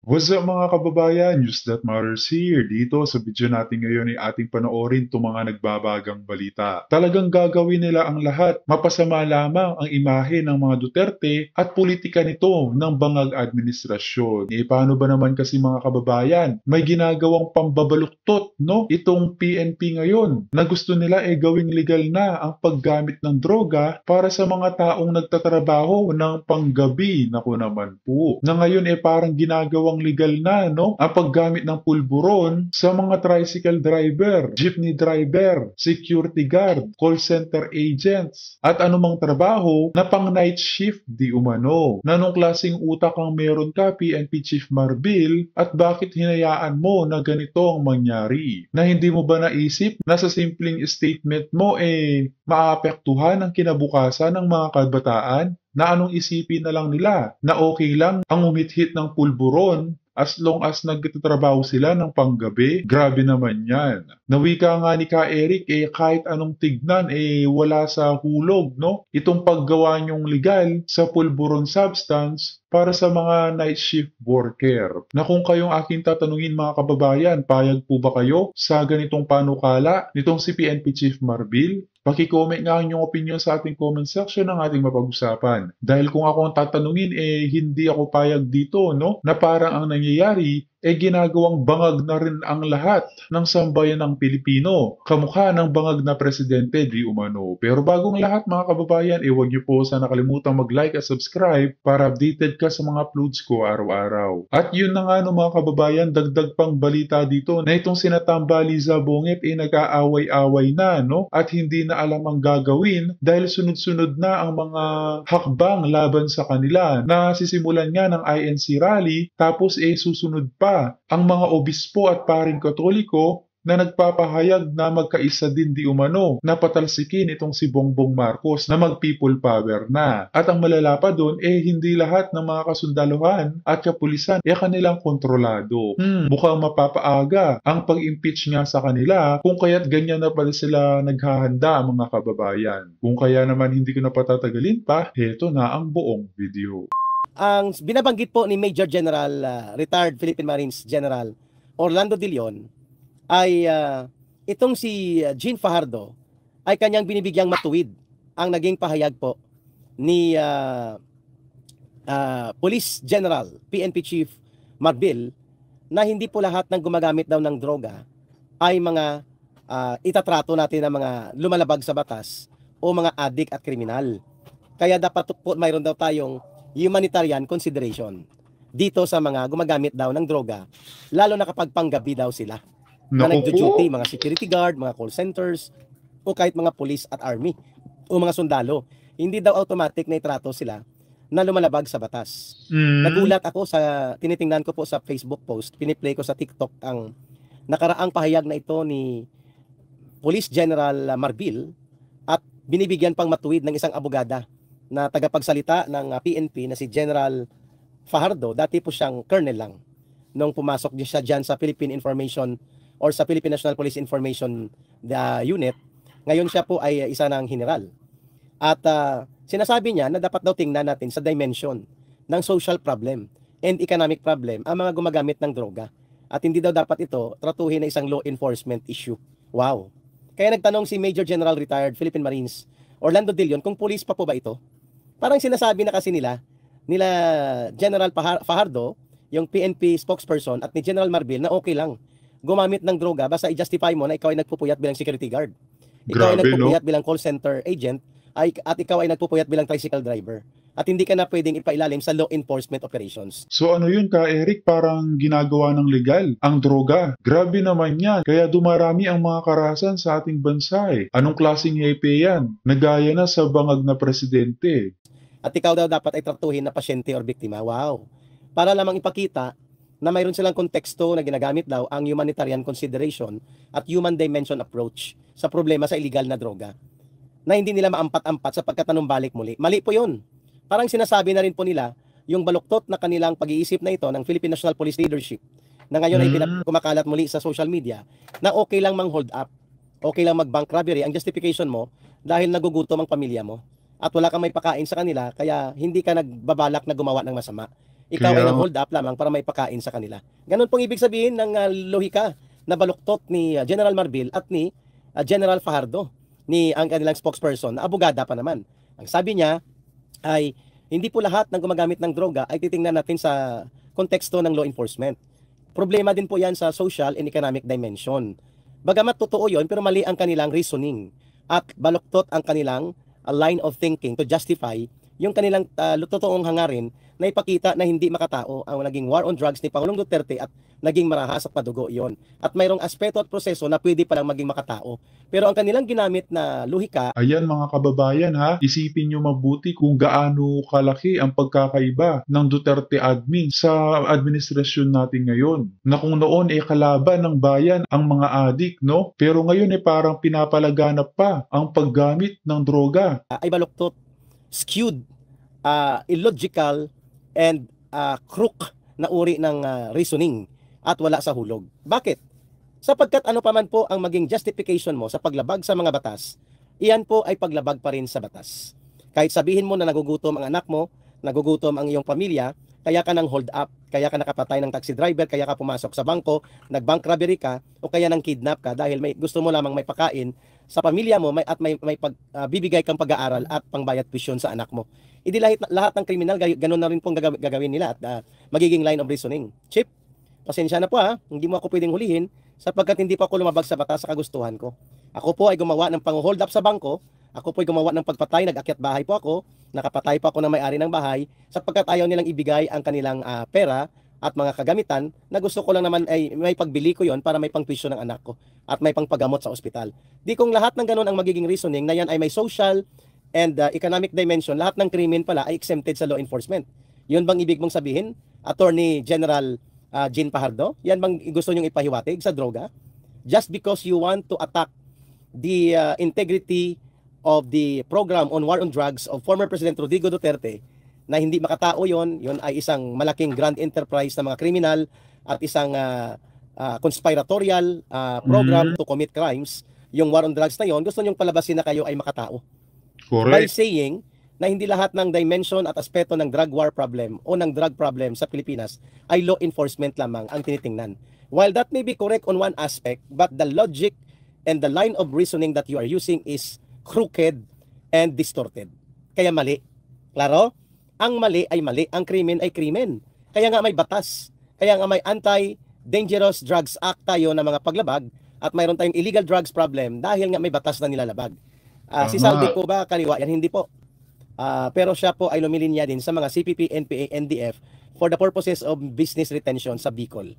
What's up mga kababayan? News that matters here. Dito sa video natin ngayon ay ating panoorin itong mga nagbabagang balita. Talagang gagawin nila ang lahat. Mapasama lamang ang imahe ng mga Duterte at politika nito ng bangag administrasyon. Paano ba naman kasi mga kababayan? May ginagawang pambabaluktot, no? Itong PNP ngayon na gusto nila gawing legal na ang paggamit ng droga para sa mga taong nagtatrabaho ng panggabi. Naku naman po. Na ngayon parang ginagawang legal na, no? Ang paggamit ng pulburon sa mga tricycle driver, jeepney driver, security guard, call center agents, at anumang trabaho na pang night shift di umano. Na anong klaseng utak ang meron ka, PNP Chief Marbil, at bakit hinayaan mo na ganito ang mangyari? Na hindi mo ba naisip na sa simpleng statement mo maapektuhan ang kinabukasan ng mga kabataan? Na anong isipin na lang nila na okay lang ang umithit ng pulburon as long as nagtatrabaho sila ng panggabi? Grabe naman yan. Nawika nga ni Ka Eric, kahit anong tignan, wala sa hulog, no? Itong paggawa niyong legal sa pulburon substance para sa mga night shift worker. Na kung kayong aking tatanungin mga kababayan, payag po ba kayo sa ganitong panukala nitong si PNP Chief Marbil? Paki-comment nga ang inyong opinion sa ating comment section ng ating mapag-usapan. Dahil kung ako ang tatanungin, hindi ako payag dito, no? Na parang ang nangyayari, ginagawang bangag na rin ang lahat ng sambayan ng Pilipino. Kamukha ng bangag na presidente di umano. Pero bagong lahat mga kababayan, huwag niyo po sana kalimutang mag-like at subscribe para updated ka sa mga uploads ko araw-araw. At yun na nga no mga kababayan, dagdag pang balita dito na itong sinatambali sa Bongit nag-aaway-away na, no? At hindi na alam ang gagawin dahil sunod-sunod na ang mga hakbang laban sa kanila na sisimulan nga ng INC rally tapos susunod pa ang mga obispo at paring katoliko na nagpapahayag na magkaisa din di umano na patalsikin itong si Bongbong Marcos na mag-people power na. At ang malala pa doon, hindi lahat ng mga kasundaluhan at kapulisan kanilang kontrolado. Mukhang mapapaaga ang pag-impeach nga sa kanila kung kaya't ganyan na pala sila naghahanda mga kababayan. Kung kaya naman hindi ko na patatagalin pa, heto na ang buong video. Ang binabanggit po ni Major General, retired Philippine Marines General Orlando De Leon ay itong si Jean Fajardo ay kanyang binibigyang matuwid ang naging pahayag po ni Police General PNP Chief Marbil na hindi po lahat ng gumagamit daw ng droga ay mga itatrato natin na mga lumalabag sa batas o mga adik at kriminal. Kaya dapat po mayroon daw tayong humanitarian consideration dito sa mga gumagamit daw ng droga, lalo na kapag panggabi daw sila na nagdo-duty, mga security guard, mga call centers, o kahit mga police at army o mga sundalo. Hindi daw automatic na itrato sila na lumalabag sa batas. Nagulat ako sa tinitingnan ko po sa Facebook post, piniplay ko sa TikTok ang nakaraang pahayag na ito ni Police General Marbil at binibigyan pang matuwid ng isang abogada na tagapagsalita ng PNP na si General Fajardo. Dati po siyang colonel lang nung pumasok siya dyan sa Philippine Information or sa Philippine National Police Information Unit. Ngayon siya po ay isa ng general. At sinasabi niya na dapat daw tingnan natin sa dimension ng social problem and economic problem ang mga gumagamit ng droga. At hindi daw dapat ito tratuhin na isang law enforcement issue. Wow! Kaya nagtanong si Major General retired Philippine Marines Orlando De Leon kung police pa po ba ito. Parang sinasabi na kasi nila General Fajardo, yung PNP spokesperson, at ni General Marbil na okay lang gumamit ng droga basta i-justify mo na ikaw ay nagpupuyat bilang security guard. Ikaw ay nagpupuyat bilang call center agent at ikaw ay nagpupuyat bilang tricycle driver. At hindi ka na pwedeng ipailalim sa law enforcement operations. So ano yun Ka Eric, parang ginagawa ng legal ang droga. Grabe naman yan. Kaya dumarami ang mga karahasan sa ating bansa Anong klaseng hepe yan? Nagaya na sa bangag na presidente. At ikaw daw dapat ay tratuhin na pasyente or biktima. Wow! Para lamang ipakita na mayroon silang konteksto na ginagamit daw ang humanitarian consideration at human dimension approach sa problema sa illegal na droga. Na hindi nila maampat-ampat sa pagkatanumbalik muli. Mali po yun. Parang sinasabi na rin po nila yung baluktot na kanilang pag-iisip na ito ng Philippine National Police Leadership na ngayon ay kumakalat muli sa social media na okay lang mang-hold up, okay lang mag-bank robbery. Ang justification mo dahil nagugutom ang pamilya mo at wala kang may pakain sa kanila kaya hindi ka nagbabalak na gumawa ng masama. Ikaw ay Kaya nang hold up lamang para maipakain sa kanila. Ganun pong ibig sabihin ng lohika na baluktot ni General Marbil at ni General Fajardo, ni ang kanilang spokesperson, na abogada pa naman. Ang sabi niya ay hindi po lahat ng gumagamit ng droga ay titingnan natin sa konteksto ng law enforcement. Problema din po yan sa social and economic dimension. Bagamat totoo yon, pero mali ang kanilang reasoning at baluktot ang kanilang line of thinking to justify yung kanilang totoong hangarin na ipakita na hindi makatao ang naging war on drugs ni Pangulong Duterte at naging marahas at madugo yon. At mayroong aspeto at proseso na pwede palang maging makatao. Pero ang kanilang ginamit na lohika, ayan mga kababayan ha, isipin nyo mabuti kung gaano kalaki ang pagkakaiba ng Duterte admin sa administrasyon natin ngayon. Na kung noon kalaban ng bayan ang mga adik, no? Pero ngayon parang pinapalaganap pa ang paggamit ng droga. ay baluktot, skewed, illogical, and crook na uri ng reasoning at wala sa hulog. Bakit? Sapagkat ano pa man po ang maging justification mo sa paglabag sa mga batas, iyan po ay paglabag pa rin sa batas. Kahit sabihin mo na nagugutom ang anak mo, nagugutom ang iyong pamilya, kaya ka nang hold up, kaya ka nakapatay ng taxi driver, kaya ka pumasok sa bangko, nag-bank robbery ka, o kaya nang kidnap ka dahil gusto mo lamang may pakain sa pamilya mo at may bibigay kang pag-aaral at pangbayad tuition sa anak mo. Hindi lahat ng kriminal, ganun na rin pong gagawin nila at magiging line of reasoning. Chip, pasensya na po hindi mo ako pwedeng hulihin sapagkat hindi pa ako lumabag sa batas sa kagustuhan ko. Ako po ay gumawa ng pang-hold up sa bangko, ako po ay gumawa ng pagpatay, nag-akyat bahay po ako, nakapatay pa ako ng may-ari ng bahay sapagkat ayaw nilang ibigay ang kanilang pera at mga kagamitan na gusto ko lang naman ay may pagbili ko yon para may pang-tuition ng anak ko at may pangpagamot sa ospital. Di kung lahat ng ganun ang magiging reasoning na yan ay may social and economic dimension, lahat ng krimen pala ay exempted sa law enforcement. Yun bang ibig mong sabihin, Attorney General Jean Fajardo? Yan bang gusto nyong ipahiwatig sa droga? Just because you want to attack the integrity of the program on war on drugs of former President Rodrigo Duterte, na hindi makatao yon ay isang malaking grand enterprise ng mga kriminal at isang conspiratorial program to commit crimes. Yung war on drugs na yon, gusto nyong palabasin na kayo ay makatao. Correct. By saying na hindi lahat ng dimension at aspeto ng drug war problem o ng drug problem sa Pilipinas ay law enforcement lamang ang tinitingnan. While that may be correct on one aspect, but the logic and the line of reasoning that you are using is crooked and distorted. Kaya mali. Klaro? Ang mali ay mali, ang krimen ay krimen. Kaya nga may batas. Kaya nga may Anti-Dangerous Drugs Act tayo na mga paglabag at mayroon tayong illegal drugs problem dahil nga may batas na nilalabag. Si Saldi po ba kaliwa? Yan hindi po. Pero siya po ay lumilinya din sa mga CPP, NPA, NDF for the purposes of business retention sa Bicol.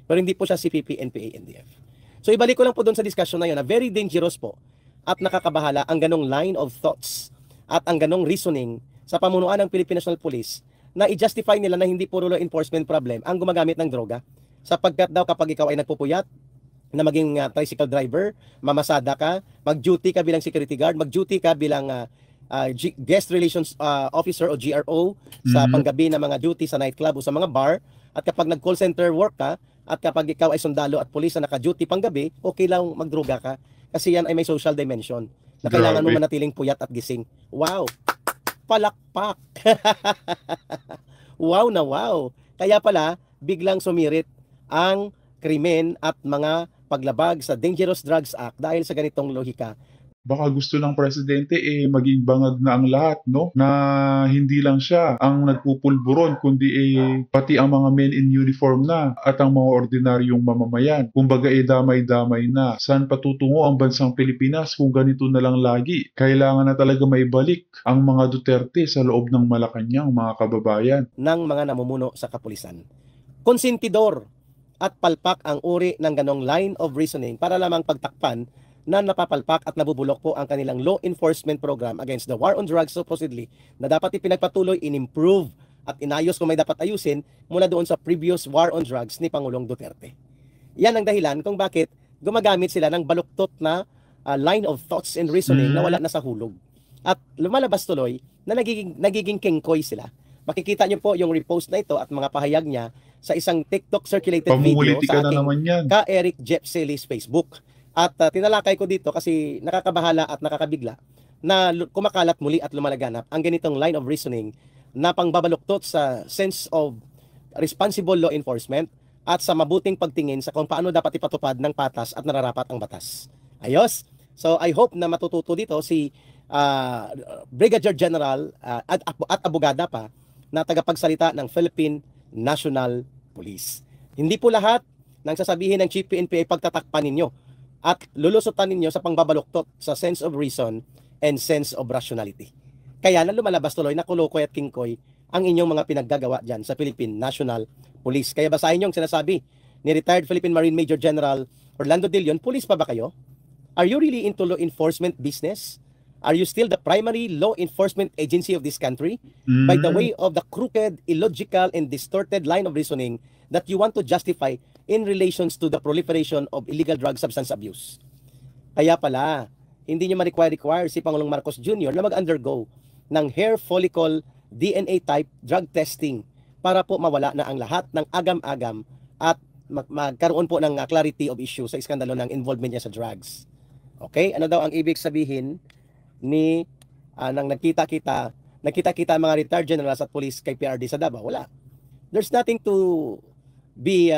Pero hindi po siya CPP, NPA, NDF. So ibalik ko lang po doon sa discussion na yun na very dangerous po at nakakabahala ang ganong line of thoughts at ang ganong reasoning sa pamunuan ng Philippine National Police na i-justify nila na hindi puro law enforcement problem ang gumagamit ng droga. Sapagkat daw kapag ikaw ay nagpupuyat na maging tricycle driver, mamasada ka, mag-duty ka bilang security guard, mag-duty ka bilang guest relations officer o GRO sa panggabi na mga duty sa nightclub o sa mga bar, at kapag nag-call center work ka, at kapag ikaw ay sundalo at pulis na naka-duty panggabi, okay lang magdroga ka. Kasi yan ay may social dimension na kailangan mo manatiling puyat at gising. Wow! Palakpak! Wow na wow! Kaya pala, biglang sumirit ang krimen at mga paglabag sa Dangerous Drugs Act dahil sa ganitong lohika. Baka gusto ng presidente maging bangag na ang lahat, no? Na hindi lang siya ang nagpupulburon, kundi pati ang mga men in uniform na at ang mga ordinaryong mamamayan. Kumbaga damay-damay na. Saan patutungo ang bansang Pilipinas kung ganito na lang lagi? Kailangan na talaga maibalik ang mga Duterte sa loob ng Malacanang, mga kababayan. Ng mga namumuno sa kapulisan. Konsentidor at palpak ang uri ng ganong line of reasoning para lamang pagtakpan na napapalpak at nabubulok po ang kanilang law enforcement program against the war on drugs supposedly na dapat ipinagpatuloy, in-improve at inayos kung may dapat ayusin mula doon sa previous war on drugs ni Pangulong Duterte. Yan ang dahilan kung bakit gumagamit sila ng baluktot na line of thoughts and reasoning na wala na sa hulog. At lumalabas tuloy na nagiging kengkoy sila. Makikita niyo po yung repost na ito at mga pahayag niya sa isang TikTok circulated video sa aking ka-Eric Jeff Celis Facebook. At tinalakay ko dito kasi nakakabahala at nakakabigla na kumakalat muli at lumalaganap ang ganitong line of reasoning na pangbabaluktot sa sense of responsible law enforcement at sa mabuting pagtingin sa kung paano dapat ipatupad ng patas at nararapat ang batas. Ayos? So I hope na matututo dito si Brigadier General at abogada pa na tagapagsalita ng Philippine National Police. Hindi po lahat ng sasabihin ng Chief PNP ay pagtatakpan ninyo at lulusutan ninyo sa pangbabaluktot sa sense of reason and sense of rationality. Kaya na lumalabas tuloy na kulukoy at kingkoy ang inyong mga pinaggagawa dyan sa Philippine National Police. Kaya basahin nyo ang sinasabi ni retired Philippine Marine Major General Orlando De Leon, police pa ba kayo? Are you really into law enforcement business? Are you still the primary law enforcement agency of this country? By the way of the crooked, illogical, and distorted line of reasoning that you want to justify in relations to the proliferation of illegal drug substance abuse. Kaya pala, hindi nyo ma-require si Pangulong Marcos Jr. na mag-undergo ng hair follicle DNA type drug testing para po mawala na ang lahat ng agam-agam at magkaroon po ng clarity of issue sa iskandalo ng involvement niya sa drugs. Okay? Ano daw ang ibig sabihin ni nang nakita-kita mga retired generals at police kay PRD sa Davao? Wala. There's nothing to be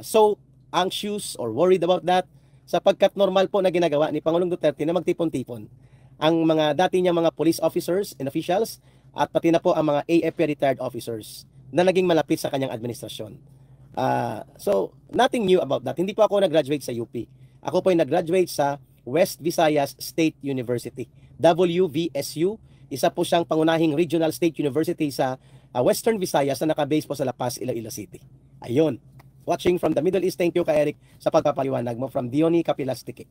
so anxious or worried about that sapagkat normal po na ginagawa ni Pangulong Duterte na magtipon-tipon ang mga dati niya mga police officers and officials at pati na po ang mga AFP retired officers na naging malapit sa kanyang administrasyon. So, nothing new about that. Hindi po ako nag-graduate sa UP. Ako po ay nag-graduate sa West Visayas State University. WVSU, isa po siyang pangunahing regional state university sa Western Visayas na nakabase po sa La Paz, Iloilo City. Ayun. Watching from the Middle East. Thank you kay Eric sa pagpapaliwanag mo from Diony Capilastique.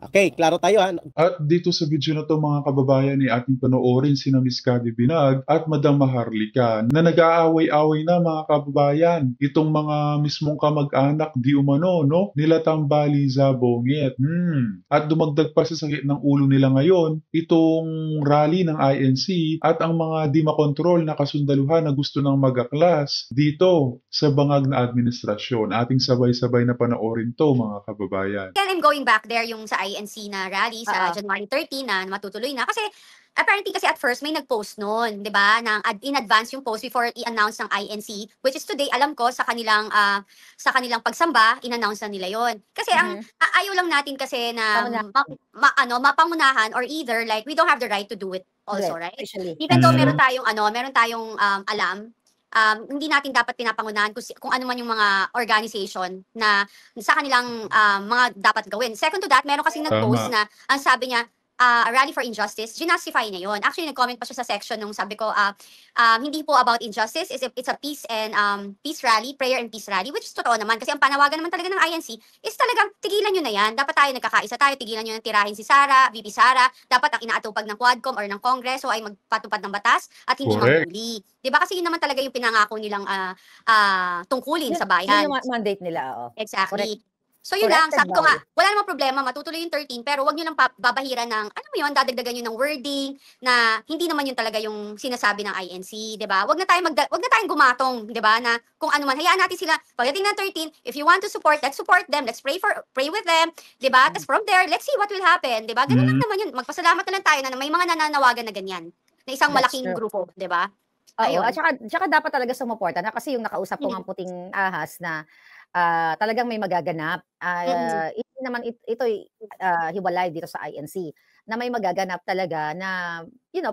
Okay, klaro tayo ha. At dito sa video na to mga kababayan, ating panoorin sina Miss Cady Binag at Madam Maharlika na nag-aaway-away na mga kababayan. Itong mga mismong kamag-anak di umano, no? Nila Tambali Zabonget. At dumagdag pa sa sakit ng ulo nila ngayon, itong rally ng INC at ang mga di makontrol na kasundaluhan na gusto ng mag-aklas dito sa bangag na administrasyon. Ating sabay-sabay na panoorin to mga kababayan. And I'm going back there yung sa INC na rally sa January 30 na matutuloy na. Kasi apparently kasi at first may nag-post noon, 'di ba? In advance yung post before i-announce ng INC, which is today alam ko sa kanilang pagsamba, in-announce na nila 'yon. Kasi ang ayaw lang natin kasi na mapangunahan or either like we don't have the right to do it also, right? Even though meron tayong alam, hindi natin dapat pinapangunahan kung ano man yung mga organization na sa kanilang mga dapat gawin. Second to that, meron kasing nag-post na ang sabi niya, rally for injustice, ginastify niya yun. Actually, nag-comment pa siya sa section nung sabi ko, hindi po about injustice, it's a peace and peace rally, prayer and peace rally, which is totoo naman. Kasi ang panawagan naman talaga ng INC is talagang tigilan nyo na yan. Dapat tayo nagkakaisa tayo, tigilan nyo na tirahin si Sara, VP Sara. Dapat ang inaatupag ng Quadcom or ng Kongreso ay magpatupad ng batas at hindi manghuli. Diba? Kasi yun naman talaga yung pinangako nilang tungkulin sa bayan. Yun yung mandate nila. Exactly. So yun lang, sabi ko nga, wala namang problema, matutuloy yung 13, pero wag nyo lang babahiran ng, ano mo yun, dadagdagan nyo ng wording na hindi naman yun talaga yung sinasabi ng INC, di ba? Wag na tayong gumatong, di ba, na kung ano man, hayaan natin sila, pagdating ng 13, if you want to support, let's support them, let's pray with them, di ba? Tapos from there, let's see what will happen, di ba? Ganun lang naman yun, magpasalamat na lang tayo na may mga nananawagan na ganyan, na isang malaking grupo, di ba? Oo, at saka dapat talaga sumuporta na kasi yung nakausap ko ng puting ahas na talagang may magaganap. Hindi naman ito hiwalay dito sa INC na may magaganap talaga na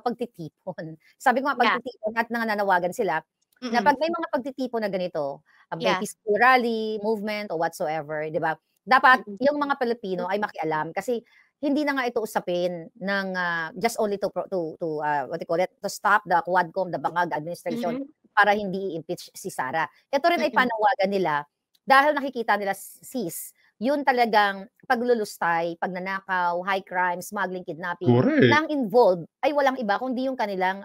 pagtitipon. Sabi ko nga pagtitipon at nananawagan sila na pag may mga pagtitipon na ganito, may peaceful rally, movement or whatsoever, 'di ba? Dapat yung mga Pilipino ay makialam kasi hindi na nga ito usapin ng just only to what you call it, to stop the Quadcom, the Bangag administration para hindi i-impeach si Sara. Ito rin ay panawagan nila dahil nakikita nila sis, yun talagang paglulustay, pagnanakaw, high crime, smuggling, kidnapping, nang involved ay walang iba kundi yung kanilang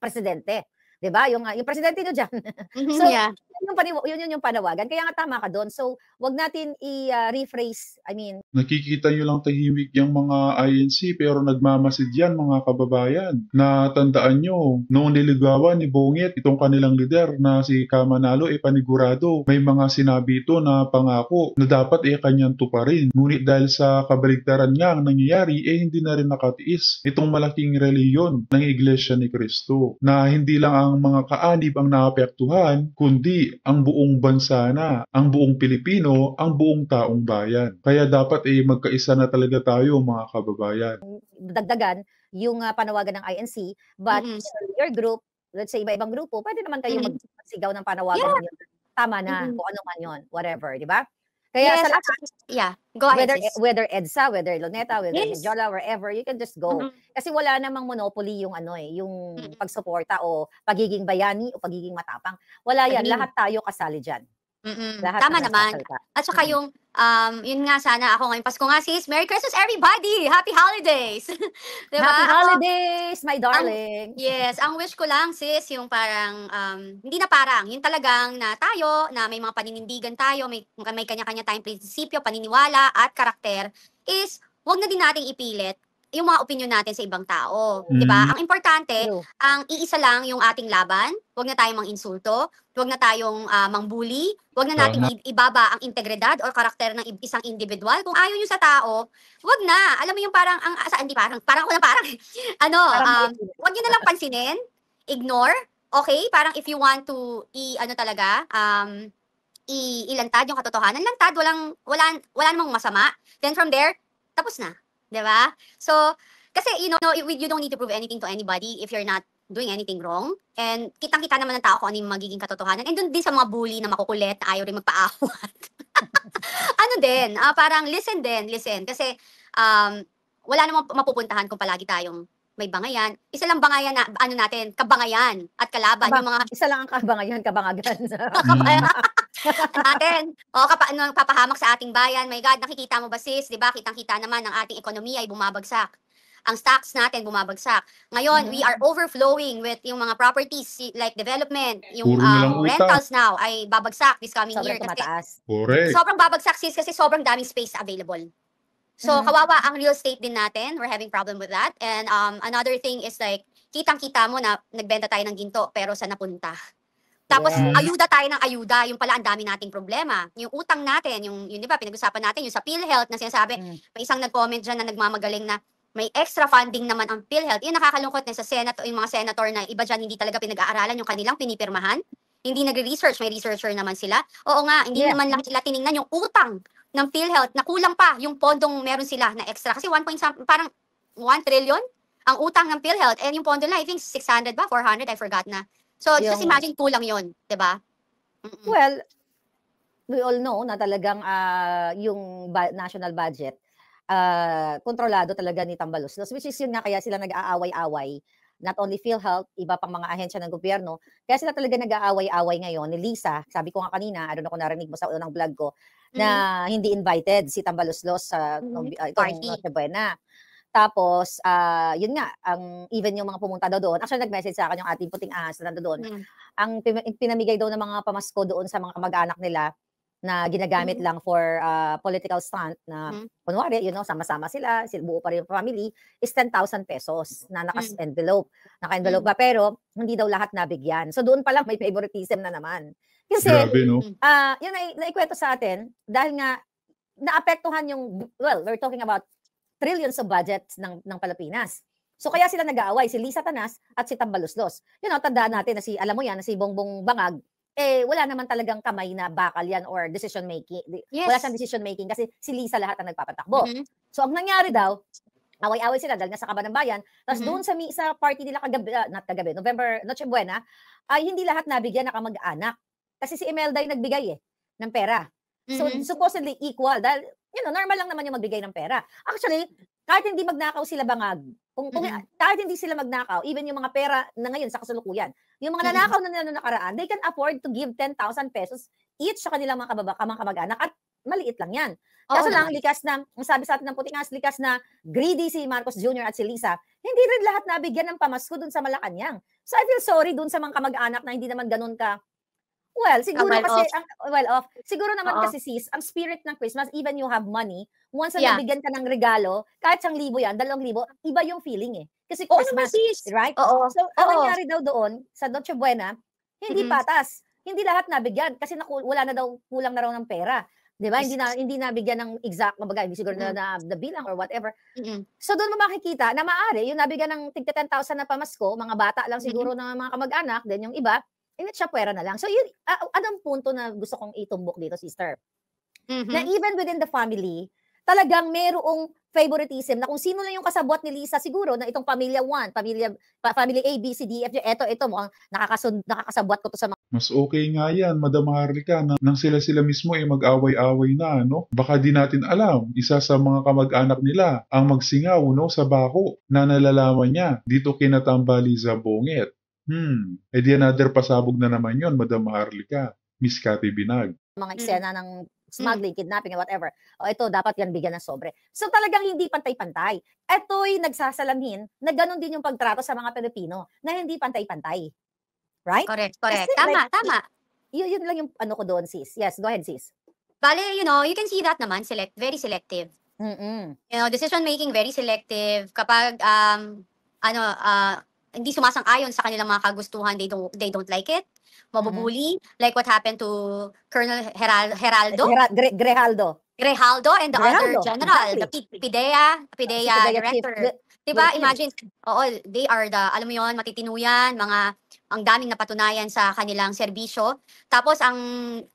presidente. 'Di ba? Yung presidente nyo diyan. So, yun yung panawagan. Kaya nga tama ka doon. So, wag natin i-rephrase, nakikita nyo lang tahimik yung mga INC pero nagmamasid yan mga kababayan. Na tandaan nyo, noong niligawan ni Bonget, itong kanilang leader na si Kamanalo panigurado, may mga sinabi ito na pangako na dapat kanyang tuparin. Ngunit dahil sa kabaligtaran nga ang nangyayari, hindi na rin nakatiis itong malaking reliyon ng Iglesia ni Cristo. Na hindi lang ang ang mga kaanib ang naapektuhan, kundi ang buong bansa na, ang buong Pilipino, ang buong taong bayan. Kaya dapat magkaisa na talaga tayo mga kababayan. Dagdagan yung panawagan ng INC, but Mm-mm. your group, let's say iba-ibang grupo, pwede naman kayong Mhm. magsigaw ng panawagan Yeah. ninyo. Tama na, Mhm. kung ano man yun, whatever, di ba? Kaya Yes, sa lahat, yeah. Go ahead, sis. whether EDSA, whether Luneta, whether Yes. Medjola, wherever, you can just go. Mhm. Kasi wala namang monopoly yung yung Mm-mm. pagsuporta o pagiging bayani o pagiging matapang. Wala yan, Agree. lahat tayo kasali dyan. Mm-mm. Lahat Tama na naman. nagsasalita. At saka yung, yun nga sana ako ngayong Pasko nga, sis. Merry Christmas, everybody! Happy holidays! Diba? Happy Ako, holidays, my darling! yes, ang wish ko lang, sis, yung parang, hindi na parang, yung talagang na tayo, na may mga paninindigan tayo, may kanya-kanya tayong prinsipyo, paniniwala, at karakter, is, wag na din nating ipilit yung mga opinion natin sa ibang tao. Mm. Diba? Ang importante, True. ang iisa lang yung ating laban, wag na tayong mang-insulto, wag na tayong mang-bully, wag na nating Tama. ibaba ang integridad or karakter ng isang individual. Kung ayaw nyo sa tao, wag na. Alam mo yung parang, hindi parang ako na parang, Parang wag nyo na lang pansinin, ignore, okay? Parang if you want to, ilantad yung katotohanan, lantad, wala namang masama. Then from there, tapos na. Diba? So, kasi, you don't need to prove anything to anybody if you're not doing anything wrong. And kitang-kita naman ng tao kung ano yung magiging katotohanan. And dun din sa mga bully na makukulit, na ayaw rin magpaawat. Parang listen. Kasi, wala namang mapupuntahan kung palagi tayong may bangayan. Isa lang bangayan na, kabangayan at kalaban. Yung mga isa lang ang kabangayan, kabangagan. natin. Papahamak sa ating bayan. My God, nakikita mo ba, sis? Diba? Kitang-kita naman ng ating ekonomiya ay bumabagsak. Ang stocks natin bumabagsak. Ngayon, we are overflowing with yung mga properties like development, yung Puro nilang utang. rentals now ay babagsak this coming year. Sobrang Kasi tumataas. Correct. sobrang babagsak, sis, kasi sobrang daming space available. So, kawawa ang real estate din natin. We're having problem with that. And another thing is like, kitang-kita mo na nagbenta tayo ng ginto, pero saan napunta? Tapos, Yes. ayuda tayo ng ayuda. Yung pala, ang dami nating problema. Yung utang natin, yung di ba, pinag-usapan natin, yung sa PhilHealth na sinasabi, may isang nag-comment dyan na nagmamagaling na may extra funding naman ang PhilHealth. Yung nakakalungkot na sa Senate, yung mga senator na iba dyan hindi talaga pinag-aaralan yung kanilang pinipirmahan. Hindi nagre-research, may researcher naman sila. Oo nga, hindi Yes. naman lang sila tiningnan yung utang ng PhilHealth na kulang pa yung pondong meron sila na extra. Kasi 1 parang 1 trillion ang utang ng PhilHealth. And yung pondo na, I think 600 ba? 400? I forgot na. So, just imagine kulang yun, di ba? Well, we all know na talagang yung national budget, kontrolado talaga ni Tambaluslos, which is yun nga kaya sila nag-aaway-away. Not only PhilHealth, iba pang mga ahensya ng gobyerno. Kaya sila talaga nag-aaway-away ngayon ni Lisa. Sabi ko nga kanina, I don't know kung narinig mo sa unang vlog ko, na hindi invited si Tambaluslos sa Party. Noche Buena. Tapos, yun nga, even yung mga pumunta daw doon, actually nag-message sa akin yung ating puting ahas na nando doon, ang pinamigay daw ng mga pamasko doon sa mga kamag-anak nila na ginagamit lang for political stunt na, kunwari, sama-sama sila, buo pa rin yung family, is 10,000 pesos na naka-envelope. Naka-envelope ba? Pero, hindi daw lahat nabigyan. So, doon pa lang may favoritism na naman. Kasi, Grabe, no? yun ay naikwento sa atin, dahil nga, naapektuhan yung, well, we're talking about trillions of budgets ng Pilipinas. So kaya sila nag-aaway, si Lisa Tanas at si Tambaluslos. Tandaan natin na alam mo yan, na si Bongbong Bangag, wala naman talagang kamay na bakal yan or decision making. Yes. Wala siyang decision making kasi si Lisa lahat ang nagpapatakbo. So ang nangyari daw, away-away sila dahil nga sa Kaban ng Bayan. Tapos doon sa party nila kagabi, November, Noche Buena, ay hindi lahat nabigyan na kamag-anak. Kasi si Imelda yung nagbigay ng pera. So supposedly equal dahil normal lang naman yung magbigay ng pera. Actually, kahit hindi magnakaw sila Bangag, kahit hindi sila magnakaw, even yung mga pera na ngayon sa kasalukuyan, yung mga nanakaw na nila noong nakaraan, they can afford to give 10,000 pesos each sa kanilang mga kamag-anak at maliit lang yan. Kaso lang, likas na, ang sabi sa atin ng puting ahas, likas na greedy si Marcos Jr. at si Lisa, hindi rin lahat nabigyan ng pamasko dun sa Malacanang. So I feel sorry dun sa mga kamag-anak na hindi naman ganun ka. Well, siguro kasi, siguro naman kasi sis, ang spirit ng Christmas, even you have money, once na nabigyan ka ng regalo, kahit 1,000 yan, 2,000, iba yung feeling Kasi Christmas, right? So, ang nangyari daw doon, sa Noche Buena, hindi patas. Hindi lahat nabigyan kasi kulang na raw ng pera. 'Di ba? Yes. Hindi nabigyan ng exact, kumbaga hindi siguro Mm. na bilang or whatever. Mm. So doon mo makikita na maaari yung nabigyan ng tigka 10,000 na pamasko, mga bata lang Mm. siguro na mga kamag-anak, then yung iba, initsyapwera na lang. So yun, anong punto na gusto kong itumbok dito, sister? Na Mhm. even within the family, talagang merong favoritism na kung sino lang yung kasabwat ni Lisa siguro na itong pamilya 1, family A, B, C, D, F, G, eto mukhang nakakasabwat ko to sa mga Mas okay nga yan, Madam Harlika, nang sila-sila mismo ay mag-away-away na, no? Baka di natin alam, isa sa mga kamag-anak nila ang magsingaw, no, sa bako na nalalaman niya dito kina Tambali sa Bongit. Di another pasabog na naman yon, Madam Harlika, Miss Cathy Binag. mga Mm. eksena ng smuggling, kidnapping, whatever. O ito, dapat yan bigyan ng sobre. So talagang hindi pantay-pantay. Ito'y nagsasalamin na ganun din yung pagtrato sa mga Pilipino na hindi pantay-pantay. Right? Correct. Kasi Tama, like, tama. yun lang yung ano ko doon, sis. Yes, go ahead, sis. Bale, you can see that naman, very selective. Decision making very selective. Kapag hindi sumasang-ayon sa kanilang mga kagustuhan, they don't like it. Mabubuli, like what happened to Colonel Geraldo Grejaldo. and the other Grejaldo, general, exactly. the PIDEA PIDEA director. chief. Diba, Yes. imagine, they are alam mo yon, matitinuyan, ang daming napatunayan sa kanilang serbisyo. Tapos, ang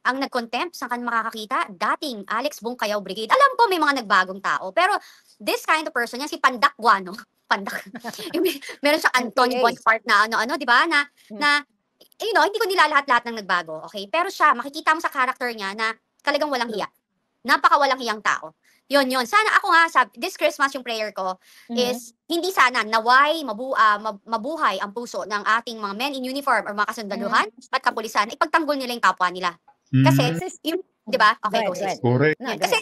nag-contempt, saan ka makakakita? Dating Alex Bungkayaw Brigade. Alam ko may mga nagbagong tao, pero this kind of person, yan si Pandak Guano, Pandak. Meron siya Anthony NPA. Bonaparte na ano, diba, na hindi ko nila lahat ng nagbago, okay? Pero siya, makikita mo sa character niya na talagang walang hiya. Napaka-walang hiyang tao. Yun. Sana ako nga, this Christmas yung prayer ko is, hindi sana naway mabuhay ang puso ng ating mga men in uniform or mga kasundaluhan at kapulisan, ipagtanggol nila yung kapwa nila. Kasi, di ba? Okay, go sis. Correct. No, Kasi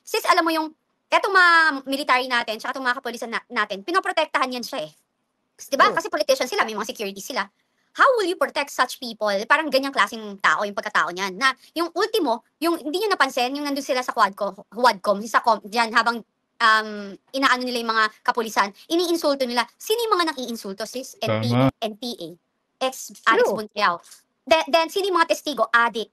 sis, alam mo yung, etong mga military natin, tsaka itong mga kapulisan natin, pinoprotektahan yan siya eh. Di ba? True. Kasi politicians sila, may mga security sila. How will you protect such people? Parang ganyang klaseng tao, yung pagkatao niyan. Na yung ultimo, yung hindi nyo napansin, yung nandun sila sa Quadcom, diyan habang inaano nila yung mga kapulisan, iniinsulto nila. Sino yung mga nang-iinsulto, sis? Tama. NPA. Alex Buntiao. Then, sino yung mga testigo? Addict.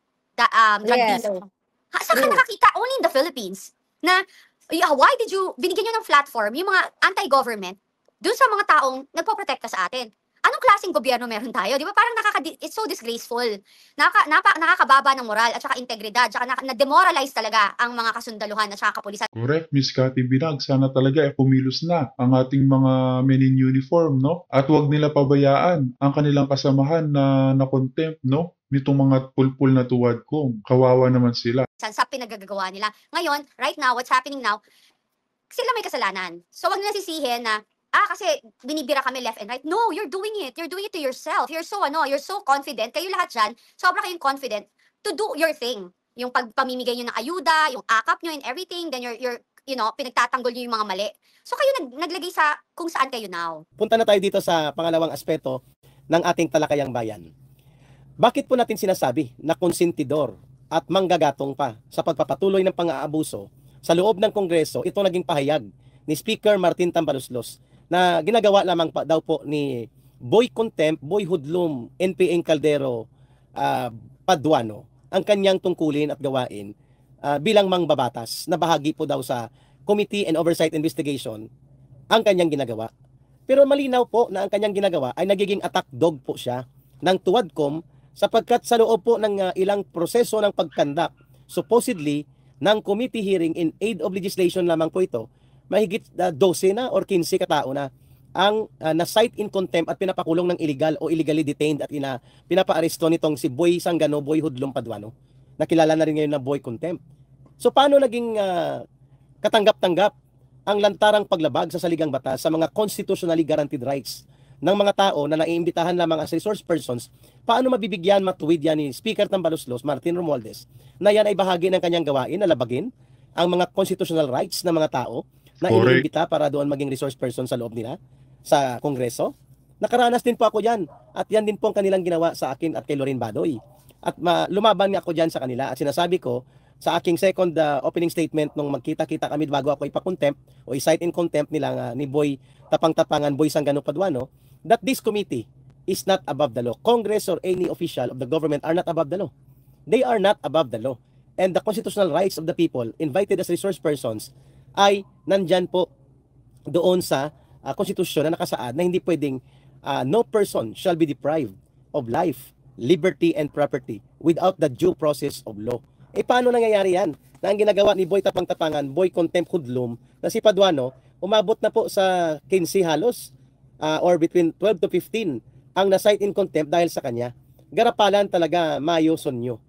Drug Yes. dealer. Saan ka True. nakakita? Only in the Philippines. Na, why did you, binigyan nyo ng platform, yung mga anti-government, dun sa mga taong nagpoprotekta sa atin. Anong klaseng gobyerno meron tayo? Di ba? Parang it's so disgraceful. Nakakababa ng moral at saka integridad. Tsaka na-demoralize talaga ang mga kasundaluhan at saka kapulisan. Correct, Miss Cathy Binag. Sana talaga pumilos na ang ating mga men in uniform, no? At huwag nila pabayaan ang kanilang kasamahan na contempt, no? Nitong mga pulpul na tuwad ko. Kawawa naman sila. Sa pinagagawa nila. Ngayon, right now, what's happening now, sila may kasalanan. So, wag nila sisihin na, kasi binibira kami left and right. No, you're doing it. You're doing it to yourself. You're so confident. Kayo lahat dyan, sobra kayong confident to do your thing. Yung pagpamimigay nyo ng ayuda, yung akap nyo and everything, then you're pinagtatanggol nyo yung mga mali. So kayo naglagay sa kung saan kayo now. Punta na tayo dito sa pangalawang aspeto ng ating talakayang bayan. Bakit po natin sinasabi na konsentidor at manggagatong pa sa pagpapatuloy ng pang-aabuso sa loob ng Kongreso? Ito naging pahayag ni Speaker Martin Tambaluslos na ginagawa lamang pa daw po ni Boy Contempt, Boy Hoodlum, NPA Caldero, Paduano ang kanyang tungkulin at gawain bilang mangbabatas na bahagi po daw sa Committee and Oversight Investigation ang kanyang ginagawa. Pero malinaw po na ang kanyang ginagawa ay nagiging attack dog po siya ng Tuwadcom sapagkat sa loob po ng ilang proseso ng pagkandak supposedly ng committee hearing in aid of legislation lamang po ito, mahigit 12 na or 15 katao na ang na-cite in contempt at pinapakulong ng illegal o illegally detained at pinapaaresto nitong si Boy Sangano, Boy Hoodlum Paduano, na kilala na rin ngayon na Boy Contempt. So paano naging katanggap-tanggap ang lantarang paglabag sa saligang batas sa mga constitutionally guaranteed rights ng mga tao na naiimbitahan lamang as resource persons? Paano mabibigyan, matuwid yan ni Speaker Tambaluslos, Martin Romualdez, na yan ay bahagi ng kanyang gawain na labagin ang mga constitutional rights ng mga tao na iniimbita para doon maging resource person sa loob nila sa Kongreso? Nakaranas din po ako dyan at yan din po ang kanilang ginawa sa akin at kay Lorin Badoy. At lumaban nga ako dyan sa kanila at sinasabi ko sa aking second opening statement nung magkita-kita kami bago ako ipakontempt o i-cite in contempt nila ni Boy Tapang-Tapangan, Boy Sangano Paduano, that this committee is not above the law. Congress or any official of the government are not above the law. They are not above the law. and the constitutional rights of the people invited as resource persons ay nandyan po doon sa konstitusyon na nakasaad na hindi pwedeng no person shall be deprived of life, liberty, and property without the due process of law. Paano nangyayari yan? Na ang ginagawa ni Boy Tapang-Tapangan, Boy Contempt Hoodlum, na si Paduano, umabot na po sa 15 halos, or between 12 to 15 ang na-cite in contempt dahil sa kanya. Garapalan talaga Mayo Sonyo.